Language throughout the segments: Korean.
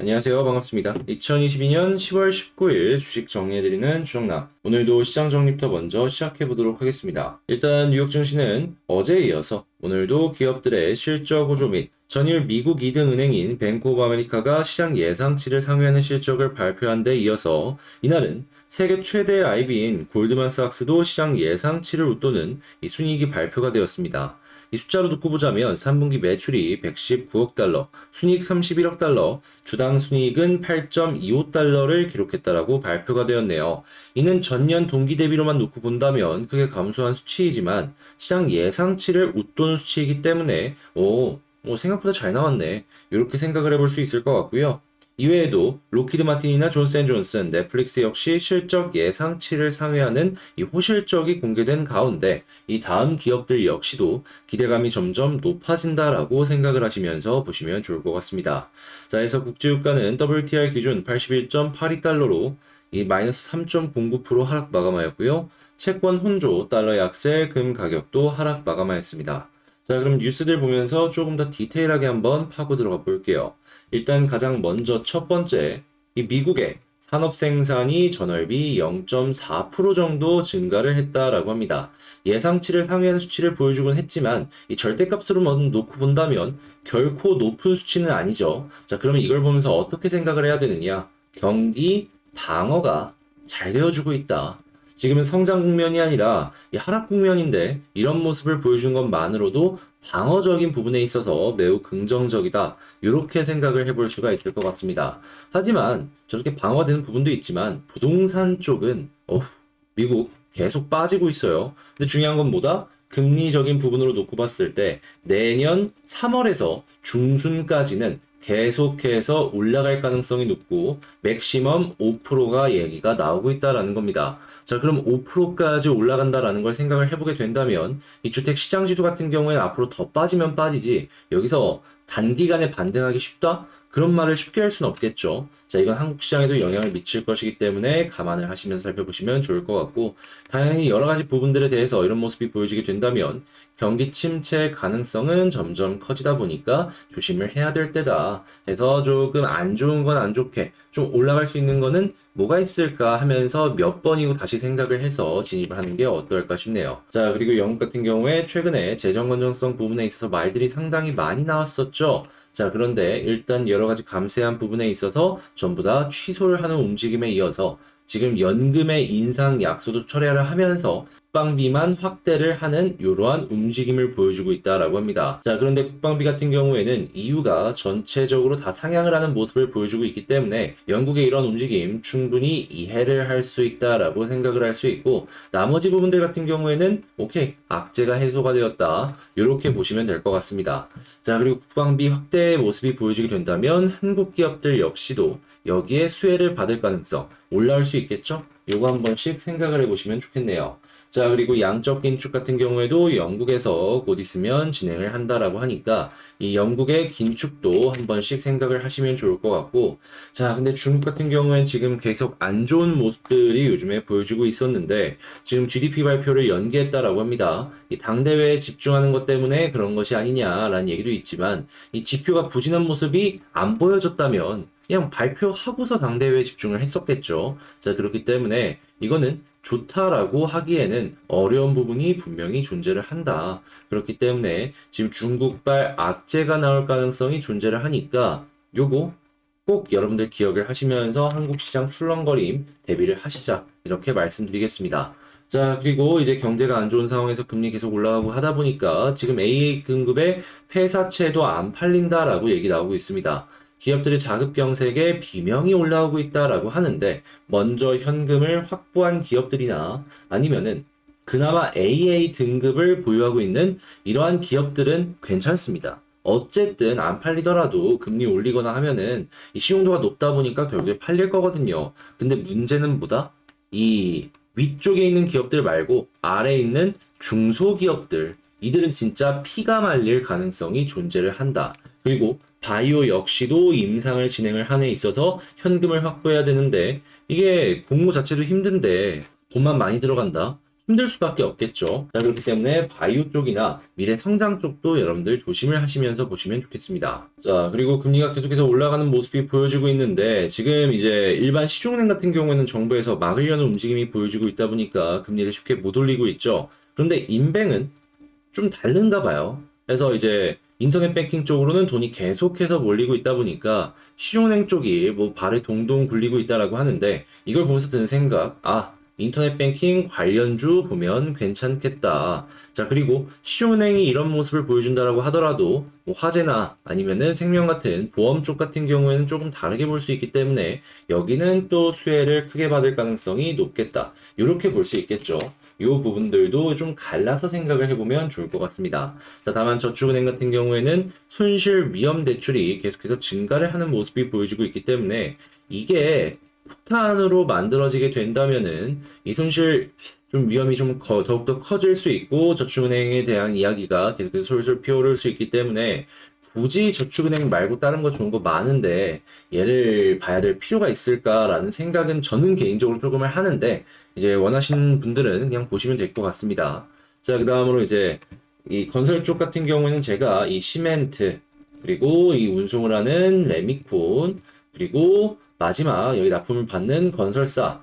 안녕하세요. 반갑습니다. 2022년 10월 19일 주식 정리해드리는 주정남. 오늘도 시장 정리부터 먼저 시작해보도록 하겠습니다. 일단 뉴욕 증시는 어제에 이어서 오늘도 기업들의 실적 호조 및 전일 미국 2등 은행인 뱅크 오브 아메리카가 시장 예상치를 상회하는 실적을 발표한 데 이어서 이날은 세계 최대 IB인 골드만삭스도 시장 예상치를 웃도는 이 순이익이 발표가 되었습니다. 이 숫자로 놓고 보자면 3분기 매출이 119억 달러, 순이익 31억 달러, 주당 순이익은 8.25달러를 기록했다라고 발표가 되었네요. 이는 전년 동기 대비로만 놓고 본다면 크게 감소한 수치이지만 시장 예상치를 웃도는 수치이기 때문에 생각보다 잘 나왔네. 이렇게 생각을 해볼 수 있을 것 같고요. 이외에도 로키드 마틴이나 존스앤존슨, 넷플릭스 역시 실적 예상치를 상회하는 이 호실적이 공개된 가운데 이 다음 기업들 역시도 기대감이 점점 높아진다라고 생각을 하시면서 보시면 좋을 것 같습니다. 자, 그래서 국제유가는 WTI 기준 81.82달러로 이 마이너스 3.09% 하락 마감하였고요. 채권 혼조, 달러 약세, 금 가격도 하락 마감하였습니다. 자, 그럼 뉴스들 보면서 조금 더 디테일하게 한번 파고 들어가 볼게요. 일단 가장 먼저 첫 번째, 이 미국의 산업 생산이 전월비 0.4% 정도 증가를 했다라고 합니다. 예상치를 상회하는 수치를 보여주곤 했지만 이 절대값으로 놓고 본다면 결코 높은 수치는 아니죠. 자, 그러면 이걸 보면서 어떻게 생각을 해야 되느냐? 경기 방어가 잘 되어주고 있다. 지금은 성장 국면이 아니라 이 하락 국면인데 이런 모습을 보여주는 것만으로도 방어적인 부분에 있어서 매우 긍정적이다. 이렇게 생각을 해볼 수가 있을 것 같습니다. 하지만 저렇게 방어되는 부분도 있지만 부동산 쪽은 미국 계속 빠지고 있어요. 근데 중요한 건 뭐다? 금리적인 부분으로 놓고 봤을 때 내년 3월에서 중순까지는 계속해서 올라갈 가능성이 높고 맥시멈 5%가 얘기가 나오고 있다라는 겁니다. 자, 그럼 5%까지 올라간다라는 걸 생각을 해보게 된다면 이 주택 시장 지수 같은 경우에는 앞으로 더 빠지면 빠지지 여기서 단기간에 반등하기 쉽다? 그런 말을 쉽게 할 수는 없겠죠. 자, 이건 한국 시장에도 영향을 미칠 것이기 때문에 감안을 하시면서 살펴보시면 좋을 것 같고, 당연히 여러 가지 부분들에 대해서 이런 모습이 보여지게 된다면 경기 침체 가능성은 점점 커지다 보니까 조심을 해야 될 때다. 그래서 조금 안 좋은 건 안 좋게 좀 올라갈 수 있는 거는 뭐가 있을까 하면서 몇 번이고 다시 생각을 해서 진입을 하는 게 어떨까 싶네요. 자, 그리고 영국 같은 경우에 최근에 재정 건전성 부분에 있어서 말들이 상당히 많이 나왔었죠. 자, 그런데 일단 여러 가지 감세한 부분에 있어서 전부 다 취소를 하는 움직임에 이어서 지금 연금의 인상 약소도 철회를 하면서 국방비만 확대를 하는 이러한 움직임을 보여주고 있다라고 합니다. 자, 그런데 국방비 같은 경우에는 EU가 전체적으로 다 상향을 하는 모습을 보여주고 있기 때문에 영국의 이런 움직임 충분히 이해를 할 수 있다라고 생각을 할 수 있고, 나머지 부분들 같은 경우에는 오케이, 악재가 해소가 되었다, 이렇게 보시면 될 것 같습니다. 자, 그리고 국방비 확대의 모습이 보여지게 된다면 한국 기업들 역시도 여기에 수혜를 받을 가능성 올라올 수 있겠죠? 요거 한 번씩 생각을 해보시면 좋겠네요. 자, 그리고 양적 긴축 같은 경우에도 영국에서 곧 있으면 진행을 한다라고 하니까 이 영국의 긴축도 한 번씩 생각을 하시면 좋을 것 같고, 자, 근데 중국 같은 경우엔 지금 계속 안 좋은 모습들이 요즘에 보여주고 있었는데 지금 GDP 발표를 연기했다라고 합니다. 이 당대회에 집중하는 것 때문에 그런 것이 아니냐라는 얘기도 있지만 이 지표가 부진한 모습이 안 보여졌다면 그냥 발표하고서 당대회에 집중을 했었겠죠. 자, 그렇기 때문에 이거는 좋다라고 하기에는 어려운 부분이 분명히 존재를 한다. 그렇기 때문에 지금 중국발 악재가 나올 가능성이 존재를 하니까 요거 꼭 여러분들 기억을 하시면서 한국 시장 출렁거림 대비를 하시자, 이렇게 말씀드리겠습니다. 자, 그리고 이제 경제가 안 좋은 상황에서 금리 계속 올라가고 하다 보니까 지금 AA 등급의 폐사채도 안 팔린다라고 얘기 나오고 있습니다. 기업들의 자급 경색에 비명이 올라오고 있다라고 하는데, 먼저 현금을 확보한 기업들이나 아니면은 그나마 AA 등급을 보유하고 있는 이러한 기업들은 괜찮습니다. 어쨌든 안 팔리더라도 금리 올리거나 하면은 이信用도가 높다 보니까 결국에 팔릴 거거든요. 근데 문제는 뭐다? 이 위쪽에 있는 기업들 말고 아래에 있는 중소기업들, 이들은 진짜 피가 말릴 가능성이 존재를 한다. 그리고 바이오 역시도 임상을 진행을 하는 데 있어서 현금을 확보해야 되는데 이게 공모 자체도 힘든데 돈만 많이 들어간다? 힘들 수밖에 없겠죠. 자, 그렇기 때문에 바이오 쪽이나 미래 성장 쪽도 여러분들 조심을 하시면서 보시면 좋겠습니다. 자, 그리고 금리가 계속해서 올라가는 모습이 보여지고 있는데 지금 이제 일반 시중은행 같은 경우에는 정부에서 막으려는 움직임이 보여지고 있다 보니까 금리를 쉽게 못 올리고 있죠. 그런데 인뱅은 좀 다른가 봐요. 그래서 이제 인터넷 뱅킹 쪽으로는 돈이 계속해서 몰리고 있다 보니까 시중은행 쪽이 뭐 발을 동동 굴리고 있다라고 하는데 이걸 보면서 드는 생각, 인터넷 뱅킹 관련주 보면 괜찮겠다. 자, 그리고 시중은행이 이런 모습을 보여준다라고 하더라도 뭐 화재나 아니면은 생명 같은 보험 쪽 같은 경우에는 조금 다르게 볼 수 있기 때문에 여기는 또 수혜를 크게 받을 가능성이 높겠다. 이렇게 볼 수 있겠죠. 이 부분들도 좀 갈라서 생각을 해보면 좋을 것 같습니다. 자, 다만 저축은행 같은 경우에는 손실 위험 대출이 계속해서 증가를 하는 모습이 보여지고 있기 때문에 이게 폭탄으로 만들어지게 된다면은 이 손실 좀 위험이 좀 더욱더 커질 수 있고 저축은행에 대한 이야기가 계속해서 솔솔 피어오를 수 있기 때문에 굳이 저축은행 말고 다른 거 좋은 거 많은데 얘를 봐야 될 필요가 있을까라는 생각은 저는 개인적으로 조금을 하는데 이제 원하시는 분들은 그냥 보시면 될 것 같습니다. 자, 그 다음으로 이제 이 건설 쪽 같은 경우에는 제가 이 시멘트 그리고 이 운송을 하는 레미콘 그리고 마지막 여기 납품을 받는 건설사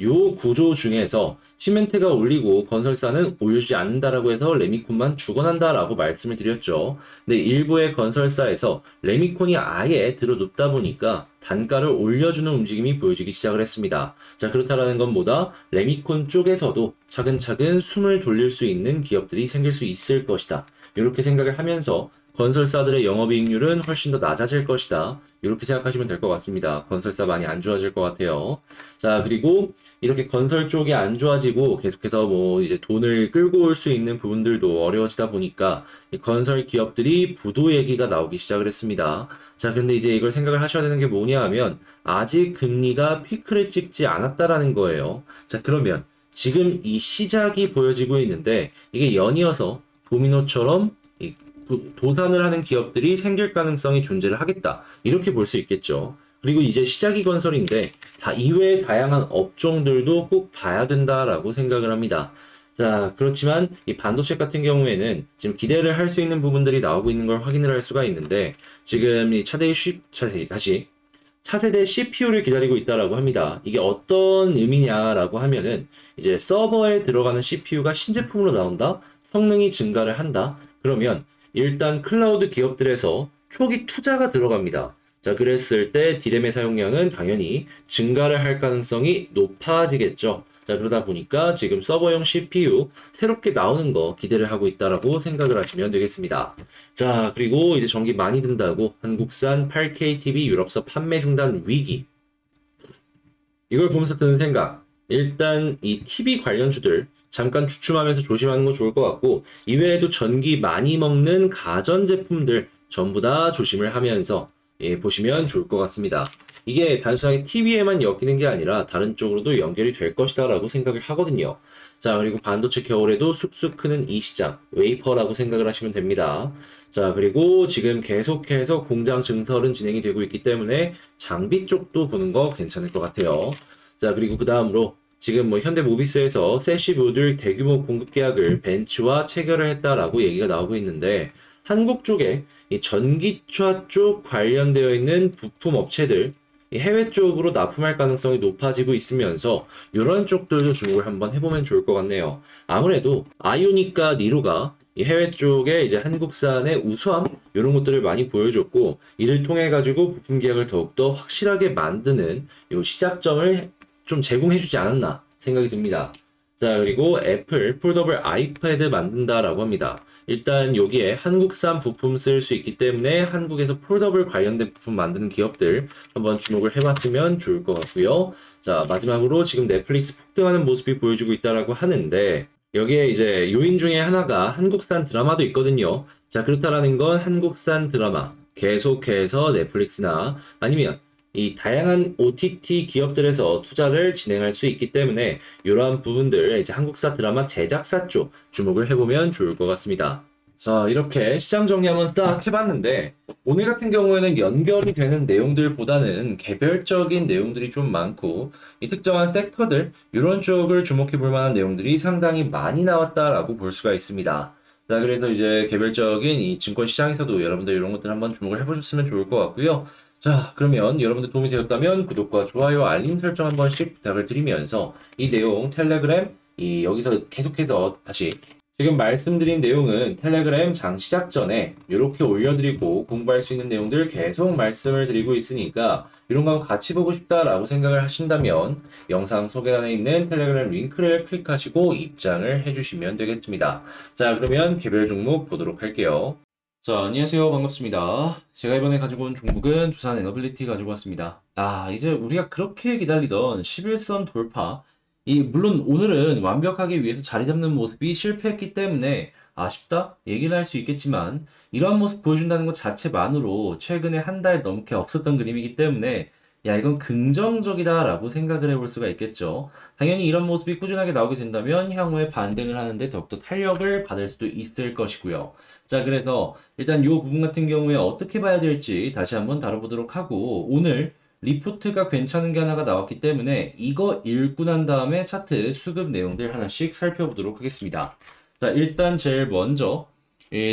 요 구조 중에서 시멘트가 올리고 건설사는 올려주지 않는다라고 해서 레미콘만 죽어난다라고 말씀을 드렸죠. 근데 일부의 건설사에서 레미콘이 아예 들어눕다 보니까 단가를 올려주는 움직임이 보여지기 시작을 했습니다. 자, 그렇다라는 건 뭐다? 레미콘 쪽에서도 차근차근 숨을 돌릴 수 있는 기업들이 생길 수 있을 것이다. 이렇게 생각을 하면서 건설사들의 영업이익률은 훨씬 더 낮아질 것이다. 이렇게 생각하시면 될 것 같습니다. 건설사 많이 안 좋아질 것 같아요. 자, 그리고 이렇게 건설 쪽이 안 좋아지고 계속해서 뭐 이제 돈을 끌고 올 수 있는 부분들도 어려워지다 보니까 이 건설 기업들이 부도 얘기가 나오기 시작을 했습니다. 자, 근데 이제 이걸 생각을 하셔야 되는 게 뭐냐 하면 아직 금리가 피크를 찍지 않았다라는 거예요. 자, 그러면 지금 이 시작이 보여지고 있는데 이게 연이어서 도미노처럼 도산을 하는 기업들이 생길 가능성이 존재를 하겠다. 이렇게 볼 수 있겠죠. 그리고 이제 시작이 건설인데 이외의 다양한 업종들도 꼭 봐야 된다라고 생각을 합니다. 자, 그렇지만 이 반도체 같은 경우에는 지금 기대를 할 수 있는 부분들이 나오고 있는 걸 확인을 할 수가 있는데 지금 이 차세대 CPU를 기다리고 있다라고 합니다. 이게 어떤 의미냐라고 하면은 이제 서버에 들어가는 CPU가 신제품으로 나온다? 성능이 증가를 한다? 그러면 일단 클라우드 기업들에서 초기 투자가 들어갑니다. 자, 그랬을 때 디램의 사용량은 당연히 증가를 할 가능성이 높아지겠죠. 자, 그러다 보니까 지금 서버용 CPU 새롭게 나오는 거 기대를 하고 있다라고 생각을 하시면 되겠습니다. 자, 그리고 이제 전기 많이 든다고 한국산 8K TV 유럽서 판매 중단 위기. 이걸 보면서 드는 생각. 일단 이 TV 관련주들 잠깐 주춤하면서 조심하는 거 좋을 것 같고 이외에도 전기 많이 먹는 가전제품들 전부 다 조심을 하면서 보시면 좋을 것 같습니다. 이게 단순하게 TV에만 엮이는 게 아니라 다른 쪽으로도 연결이 될 것이다 라고 생각을 하거든요. 자, 그리고 반도체 겨울에도 쑥쑥 크는 이 시장 웨이퍼라고 생각을 하시면 됩니다. 자, 그리고 지금 계속해서 공장 증설은 진행이 되고 있기 때문에 장비 쪽도 보는 거 괜찮을 것 같아요. 자, 그리고 그 다음으로 지금 뭐 현대모비스에서 세시 모듈 대규모 공급 계약을 벤츠와 체결을 했다라고 얘기가 나오고 있는데 한국 쪽에 이 전기차 쪽 관련되어 있는 부품 업체들 해외 쪽으로 납품할 가능성이 높아지고 있으면서 이런 쪽들도 주목을 한번 해보면 좋을 것 같네요. 아무래도 아이오닉과 니로가 이 해외 쪽에 이제 한국산의 우수함 이런 것들을 많이 보여줬고 이를 통해 가지고 부품 계약을 더욱더 확실하게 만드는 이 시작점을 좀 제공해주지 않았나 생각이 듭니다. 자, 그리고 애플 폴더블 아이패드 만든다라고 합니다. 일단 여기에 한국산 부품 쓸 수 있기 때문에 한국에서 폴더블 관련된 부품 만드는 기업들 한번 주목을 해봤으면 좋을 것 같고요. 자, 마지막으로 지금 넷플릭스 폭등하는 모습이 보여주고 있다라고 하는데 여기에 이제 요인 중에 하나가 한국산 드라마도 있거든요. 자, 그렇다라는 건 한국산 드라마 계속해서 넷플릭스나 아니면 이 다양한 OTT 기업들에서 투자를 진행할 수 있기 때문에 이러한 부분들 이제 한국사 드라마 제작사 쪽 주목을 해보면 좋을 것 같습니다. 자, 이렇게 시장 정리 한번 싹 해봤는데, 오늘 같은 경우에는 연결이 되는 내용들보다는 개별적인 내용들이 좀 많고, 이 특정한 섹터들, 이런 쪽을 주목해 볼 만한 내용들이 상당히 많이 나왔다라고 볼 수가 있습니다. 자, 그래서 이제 개별적인 이 증권 시장에서도 여러분들 이런 것들 한번 주목을 해보셨으면 좋을 것 같고요. 자, 그러면 여러분들 도움이 되었다면 구독과 좋아요, 알림 설정 한 번씩 부탁을 드리면서 이 내용 텔레그램, 여기서 계속해서 다시 지금 말씀드린 내용은 텔레그램 장 시작 전에 이렇게 올려드리고 공부할 수 있는 내용들 계속 말씀을 드리고 있으니까 이런 거 같이 보고 싶다라고 생각을 하신다면 영상 소개란에 있는 텔레그램 링크를 클릭하시고 입장을 해주시면 되겠습니다. 자, 그러면 개별 종목 보도록 할게요. 자, 안녕하세요. 반갑습니다. 제가 이번에 가지고 온 종목은 두산 에너빌리티 가지고 왔습니다. 이제 우리가 그렇게 기다리던 11선 돌파, 물론 오늘은 완벽하기 위해서 자리 잡는 모습이 실패했기 때문에 아쉽다? 얘기를 할 수 있겠지만, 이러한 모습 보여준다는 것 자체만으로 최근에 한 달 넘게 없었던 그림이기 때문에, 야, 이건 긍정적이다라고 생각을 해볼 수가 있겠죠. 당연히 이런 모습이 꾸준하게 나오게 된다면 향후에 반등을 하는데 더욱더 탄력을 받을 수도 있을 것이고요. 자, 그래서 일단 이 부분 같은 경우에 어떻게 봐야 될지 다시 한번 다뤄보도록 하고, 오늘 리포트가 괜찮은 게 하나가 나왔기 때문에 이거 읽고 난 다음에 차트 수급 내용들 하나씩 살펴보도록 하겠습니다. 자, 일단 제일 먼저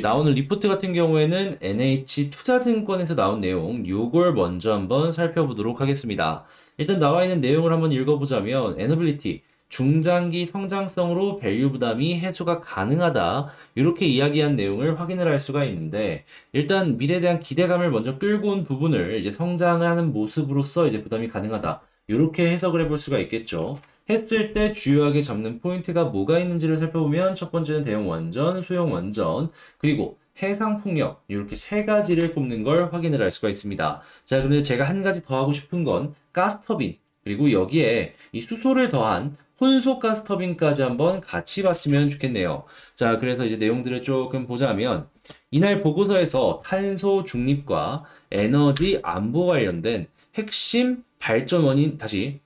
나오는 리포트 같은 경우에는 NH투자증권에서 나온 내용 요걸 먼저 한번 살펴보도록 하겠습니다. 일단 나와 있는 내용을 한번 읽어보자면 에너빌리티 중장기 성장성으로 밸류 부담이 해소가 가능하다 이렇게 이야기한 내용을 확인을 할 수가 있는데 일단 미래에 대한 기대감을 먼저 끌고 온 부분을 이제 성장을 하는 모습으로서 이제 부담이 가능하다 이렇게 해석을 해볼 수가 있겠죠. 했을 때 주요하게 잡는 포인트가 뭐가 있는지를 살펴보면 첫 번째는 대형 원전, 소형 원전, 그리고 해상 풍력 이렇게 세 가지를 꼽는 걸 확인을 할 수가 있습니다. 자, 그런데 제가 한 가지 더 하고 싶은 건 가스터빈 그리고 여기에 이 수소를 더한 혼속 가스터빈까지 한번 같이 봤으면 좋겠네요. 자, 그래서 이제 내용들을 조금 보자면 이날 보고서에서 탄소 중립과 에너지 안보 관련된 핵심 발전 원인 다시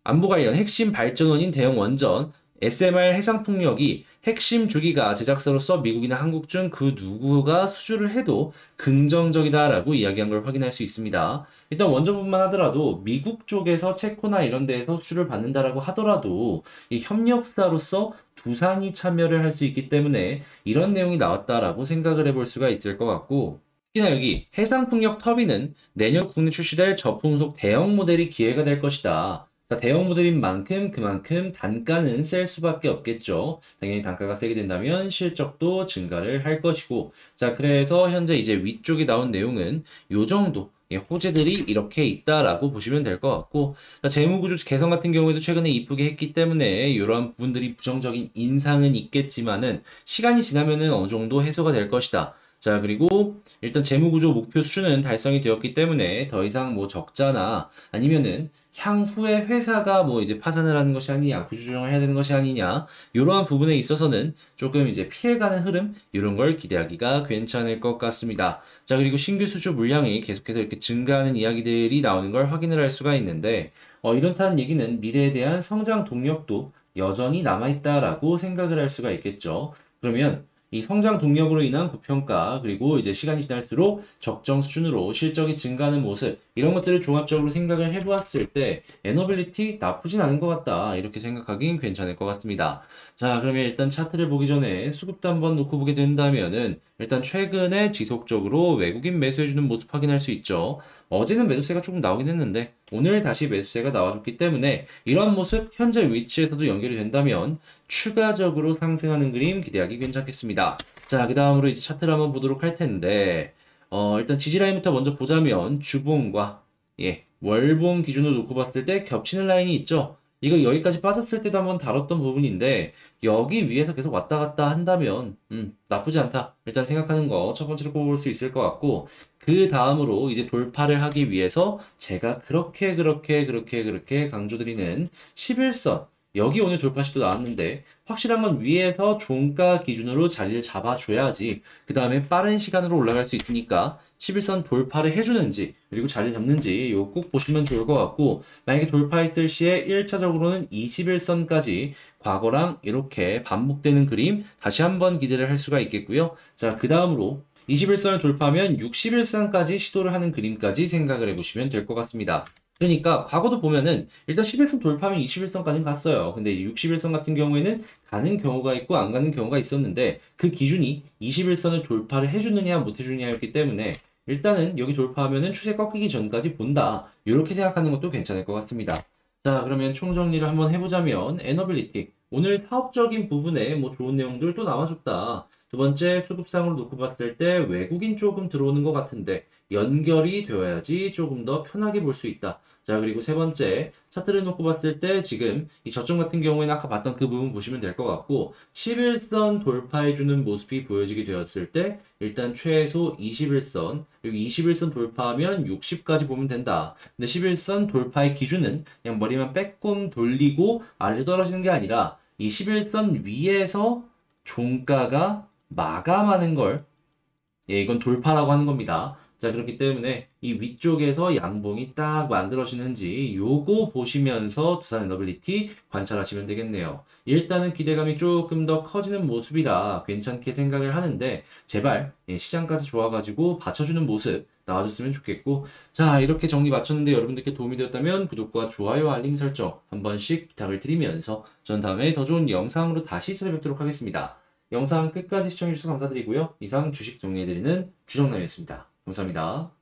안보 관련 핵심 발전원인 대형 원전 SMR 해상풍력이 핵심 주기가 제작사로서 미국이나 한국 중 그 누구가 수주를 해도 긍정적이다라고 이야기한 걸 확인할 수 있습니다. 일단 원전뿐만 하더라도 미국 쪽에서 체코나 이런 데에서 수주를 받는다라고 하더라도 이 협력사로서 두산이 참여를 할 수 있기 때문에 이런 내용이 나왔다라고 생각을 해볼 수가 있을 것 같고 특히나 여기 해상풍력 터빈은 내년 국내 출시될 저풍속 대형 모델이 기회가 될 것이다. 자, 대형 모델인 만큼 그만큼 단가는 셀 수밖에 없겠죠. 당연히 단가가 세게 된다면 실적도 증가를 할 것이고 자, 그래서 현재 이제 위쪽에 나온 내용은 요 정도 호재들이 이렇게 있다라고 보시면 될 것 같고 자, 재무구조 개선 같은 경우에도 최근에 이쁘게 했기 때문에 이러한 부분들이 부정적인 인상은 있겠지만은 시간이 지나면은 어느 정도 해소가 될 것이다. 자, 그리고 일단 재무구조 목표 수준은 달성이 되었기 때문에 더 이상 뭐 적자나 아니면은 향후에 회사가 뭐 이제 파산을 하는 것이 아니냐, 구조조정을 해야 되는 것이 아니냐, 이러한 부분에 있어서는 조금 이제 피해가는 흐름, 이런 걸 기대하기가 괜찮을 것 같습니다. 자, 그리고 신규 수주 물량이 계속해서 이렇게 증가하는 이야기들이 나오는 걸 확인을 할 수가 있는데, 이렇다는 얘기는 미래에 대한 성장 동력도 여전히 남아있다라고 생각을 할 수가 있겠죠. 그러면 이 성장 동력으로 인한 고평가 그리고 이제 시간이 지날수록 적정 수준으로 실적이 증가하는 모습 이런 것들을 종합적으로 생각을 해보았을 때 에너빌리티 나쁘진 않은 것 같다 이렇게 생각하긴 괜찮을 것 같습니다. 자, 그러면 일단 차트를 보기 전에 수급도 한번 놓고 보게 된다면은 일단 최근에 지속적으로 외국인 매수해주는 모습 확인할 수 있죠. 어제는 매수세가 조금 나오긴 했는데 오늘 다시 매수세가 나와줬기 때문에 이런 모습 현재 위치에서도 연결이 된다면 추가적으로 상승하는 그림 기대하기 괜찮겠습니다. 자, 그 다음으로 이제 차트를 한번 보도록 할 텐데 일단 지지라인부터 먼저 보자면 주봉과 월봉 기준으로 놓고 봤을 때 겹치는 라인이 있죠. 이거 여기까지 빠졌을 때도 한번 다뤘던 부분인데 여기 위에서 계속 왔다 갔다 한다면 나쁘지 않다 일단 생각하는 거 첫 번째로 꼽을 수 있을 것 같고 그 다음으로 이제 돌파를 하기 위해서 제가 그렇게 강조드리는 11선 여기 오늘 돌파 시도 나왔는데 확실한 건 위에서 종가 기준으로 자리를 잡아줘야지 그 다음에 빠른 시간으로 올라갈 수 있으니까 11선 돌파를 해주는지 그리고 자리 잡는지 이거 꼭 보시면 좋을 것 같고 만약에 돌파했을 시에 1차적으로는 21선까지 과거랑 이렇게 반복되는 그림 다시 한번 기대를 할 수가 있겠고요. 자, 그 다음으로 21선을 돌파하면 61선까지 시도를 하는 그림까지 생각을 해보시면 될 것 같습니다. 그러니까 과거도 보면은 일단 11선 돌파하면 21선까지는 갔어요. 근데 61선 같은 경우에는 가는 경우가 있고 안 가는 경우가 있었는데 그 기준이 21선을 돌파를 해주느냐 못 해주느냐였기 때문에 일단은 여기 돌파하면은 추세 꺾이기 전까지 본다. 이렇게 생각하는 것도 괜찮을 것 같습니다. 자, 그러면 총정리를 한번 해보자면 에너빌리티 오늘 사업적인 부분에 뭐 좋은 내용들 또 나와줬다. 두 번째 수급상으로 놓고 봤을 때 외국인 조금 들어오는 것 같은데 연결이 되어야지 조금 더 편하게 볼 수 있다. 자, 그리고 세 번째 차트를 놓고 봤을 때 지금 이 저점 같은 경우에는 아까 봤던 그 부분 보시면 될 것 같고 11선 돌파해주는 모습이 보여지게 되었을 때 일단 최소 21선 그리고 21선 돌파하면 60까지 보면 된다. 근데 11선 돌파의 기준은 그냥 머리만 빼꼼 돌리고 아래로 떨어지는 게 아니라 이 11선 위에서 종가가 마감하는 걸 예, 이건 돌파라고 하는 겁니다. 자, 그렇기 때문에 이 위쪽에서 양봉이 딱 만들어지는지 요거 보시면서 두산 에너빌리티 관찰하시면 되겠네요. 일단은 기대감이 조금 더 커지는 모습이라 괜찮게 생각을 하는데 제발 예, 시장까지 좋아가지고 받쳐주는 모습 나와줬으면 좋겠고 자, 이렇게 정리 마쳤는데 여러분들께 도움이 되었다면 구독과 좋아요, 알림 설정 한 번씩 부탁을 드리면서 전 다음에 더 좋은 영상으로 다시 찾아뵙도록 하겠습니다. 영상 끝까지 시청해주셔서 감사드리고요. 이상 주식 정리해드리는 주정남이었습니다. 감사합니다.